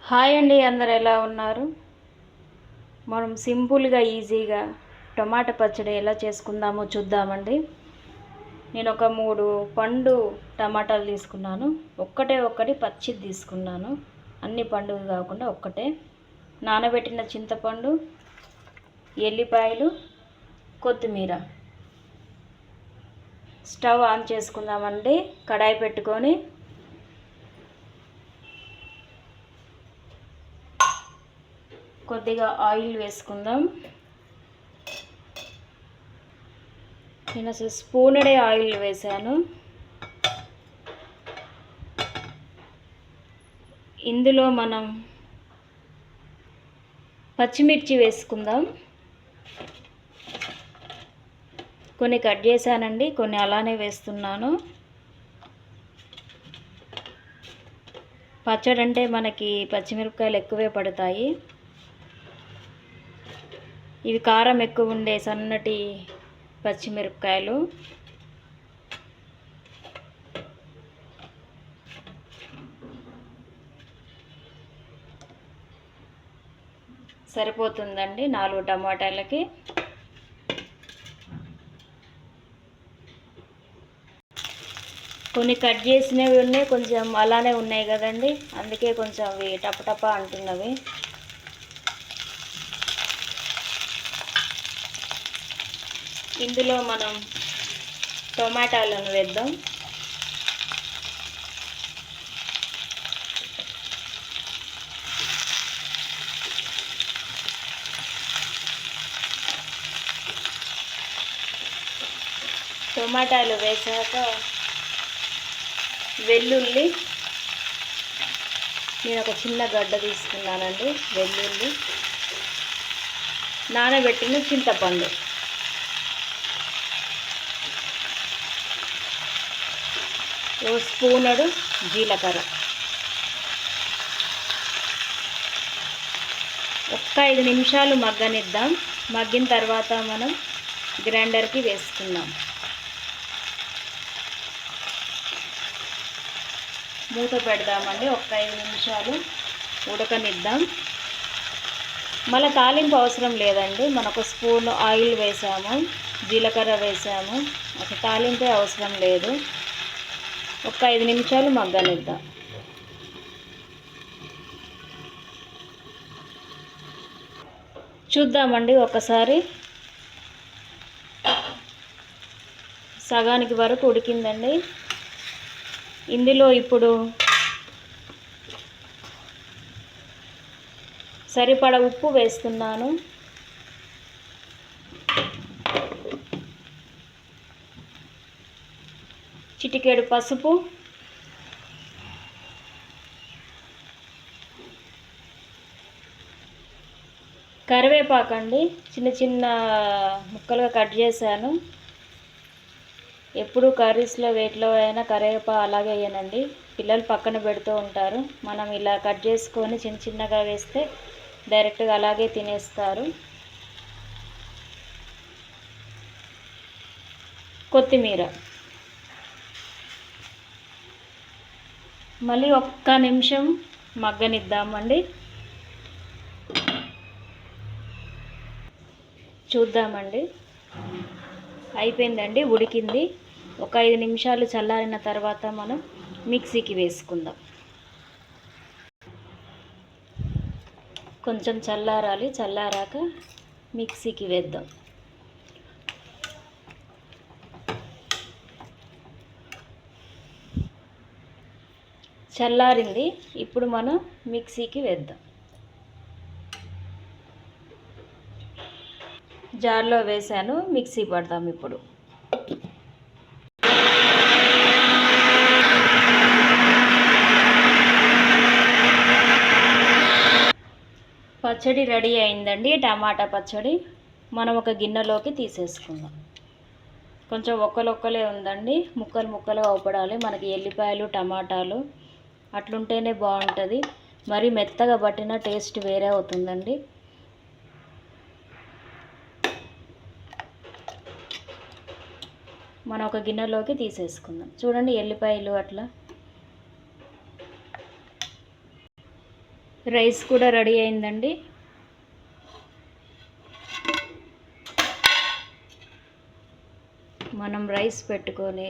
Hi అండి, అందరు ఎలా ఉన్నారు? మనం సింపుల్గా ఈజీగా టమాటా పచ్చడి ఎలా చేసుకుందామో చూద్దామండి. నేను ఒక 3 పండు టమాటాలు తీసుకున్నాను. ఒక్కటి పచ్చిది తీసుకున్నాను. అన్ని పండుగ కాకుండా ఒక్కటే. నానబెట్టిన చింతపండు, ఎల్లిపాయలు, కొత్తిమీర. స్టవ్ ఆన్ చేసుకుందామండి. కడాయి పెట్టుకొని కొద్దిగా ఆయిల్ వేసుకుందాం. నేను అసలు స్పూనడే ఆయిల్ వేసాను. ఇందులో మనం పచ్చిమిర్చి వేసుకుందాం. కొన్ని కట్ చేశానండి, కొన్ని అలానే వేస్తున్నాను. పచ్చడి అంటే మనకి పచ్చిమిరపకాయలు ఎక్కువే పడతాయి. ఇవి కారం ఎక్కువ ఉండే సన్నటి పచ్చిమిరపకాయలు. సరిపోతుందండి 4 టమాటాలకి. కొన్ని కట్ చేసినవి ఉన్నాయి, కొంచెం అలానే ఉన్నాయి కదండి, అందుకే కొంచెం అవి టపటప అంటున్నవి. ఇందులో మనం టమాటాలను వేద్దాం. టమాటాలు వేసాక వెల్లుల్లి, నేను ఒక చిన్న గడ్డ తీసుకున్నానండి. వెల్లుల్లి, నానబెట్టిన చింతపండు, ఓ స్పూనడు జీలకర్ర. ఒక్క 5 నిమిషాలు మగ్గనిద్దాం. మగ్గిన తర్వాత మనం గ్రైండర్కి వేసుకుందాం. మూత పెడదామండి. ఒక్క 5 నిమిషాలు ఉడకనిద్దాం. మళ్ళీ తాలింపు అవసరం లేదండి. మనం ఒక స్పూన్ ఆయిల్ వేసాము, జీలకర్ర వేసాము, అసలు తాలింపే అవసరం లేదు. ఒక 5 నిమిషాలు మగ్గనిద్దాం. చూద్దామండి ఒకసారి. సగానికి వరకు ఉడికిందండి. ఇందులో ఇప్పుడు సరిపడా ఉప్పు వేస్తున్నాను. చిటికెడు పసుపు, కరివేపాకండి చిన్న చిన్న ముక్కలుగా కట్ చేశాను. ఎప్పుడు కర్రీస్లో వేటిలో అయినా కరివేపాకు అలాగే వేయనండి. పిల్లలు పక్కన పెడుతూ ఉంటారు. మనం ఇలా కట్ చేసుకొని చిన్న చిన్నగా వేస్తే డైరెక్ట్గా అలాగే తినేస్తారు. కొత్తిమీర మళ్ళీ ఒక్క నిమిషం మగ్గనిద్దామండి. చూద్దామండి. అయిపోయిందండి, ఉడికింది. ఒక 5 నిమిషాలు చల్లారిన తర్వాత మనం మిక్సీకి వేసుకుందాం. కొంచెం చల్లారాలి. చల్లారాక మిక్సీకి వేద్దాం. చల్లారింది. ఇప్పుడు మనం మిక్సీకి వేద్దాం. జార్లో వేసాను, మిక్సీ పడదాం ఇప్పుడు. పచ్చడి రెడీ అయిందండి. టమాటా పచ్చడి మనం ఒక గిన్నెలోకి తీసేసుకుందాం. కొంచెం ఒక్కలొక్కలే ఉందండి, ముక్కలు ముక్కలు అవపడాలి. మనకి ఎల్లిపాయలు టమాటాలు అట్లుంటేనే బాగుంటుంది. మరి మెత్తగా పట్టిన టేస్ట్ వేరే అవుతుందండి. మనం ఒక గిన్నెలోకి తీసేసుకుందాం. చూడండి, ఎల్లిపాయలు అట్లా రైస్ కూడా రెడీ అయిందండి. మనం రైస్ పెట్టుకొని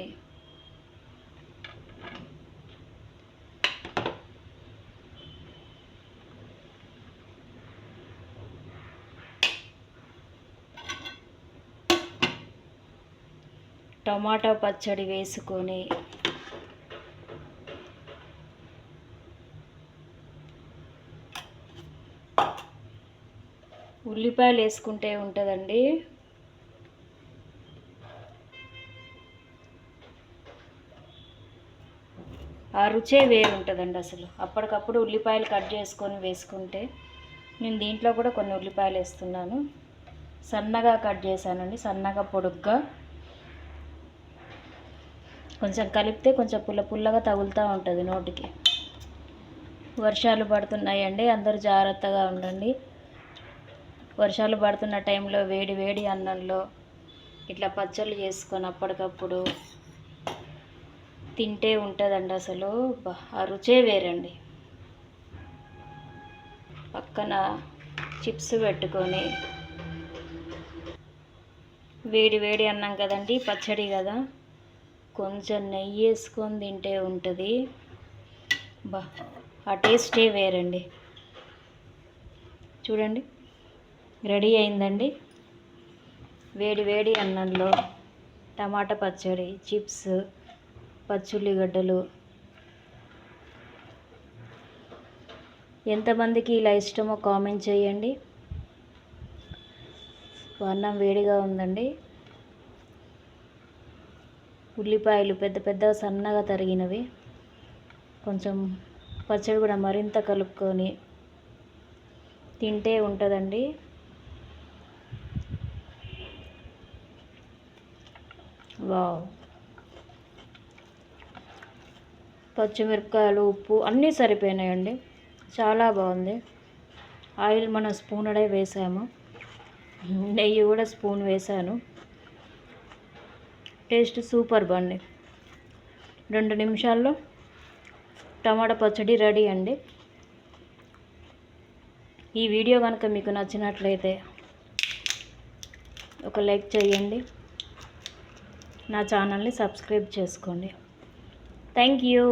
టమాటా పచ్చడి వేసుకొని ఉల్లిపాయలు వేసుకుంటే ఉంటుందండి. ఆ రుచే వేరు ఉంటుందండి అసలు. అప్పటికప్పుడు ఉల్లిపాయలు కట్ చేసుకొని వేసుకుంటే, నేను దీంట్లో కూడా కొన్ని ఉల్లిపాయలు వేస్తున్నాను. సన్నగా కట్ చేశానండి, సన్నగా పొడుగ్గా. కొంచెం కలిపితే కొంచెం పుల్లగా తగులుతూ ఉంటుంది నోటికి. వర్షాలు పడుతున్నాయండి, అందరూ జాగ్రత్తగా ఉండండి. వర్షాలు పడుతున్న టైంలో వేడి వేడి అన్నంలో ఇట్లా పచ్చళ్ళు చేసుకొని అప్పటికప్పుడు తింటే ఉంటుందండి అసలు. ఆ రుచే వేరండి. పక్కన చిప్స్ పెట్టుకొని, వేడి వేడి అన్నం కదండి, పచ్చడి కదా, కొంచెం నెయ్యి వేసుకొని తింటే ఉంటుంది. ఆ టేస్టే వేరండి. చూడండి, రెడీ అయిందండి. వేడి వేడి అన్నంలో టమాటా పచ్చడి, చిప్స్, పచ్చుల్లిగడ్డలు. ఎంతమందికి ఇలా ఇష్టమో కామెంట్ చేయండి. అన్నం వేడిగా ఉందండి. ఉల్లిపాయలు పెద్ద పెద్దగా సన్నగా తరిగినవి, కొంచెం పచ్చడి కూడా మరింత కలుపుకొని తింటే ఉంటుందండి. వావ్! పచ్చిమిరపకాయలు, ఉప్పు అన్నీ సరిపోయినాయండి. చాలా బాగుంది. ఆయిల్ మనం స్పూన్డే వేసాము, నెయ్యి కూడా స్పూన్ వేసాను. టేస్ట్ సూపర్ బాగుంది. 2 నిమిషాల్లో టమాటా పచ్చడి రెడీ అండి. ఈ వీడియో కనుక మీకు నచ్చినట్లయితే ఒక లైక్ చేయండి, నా ఛానల్ని సబ్స్క్రైబ్ చేసుకోండి. Thank you.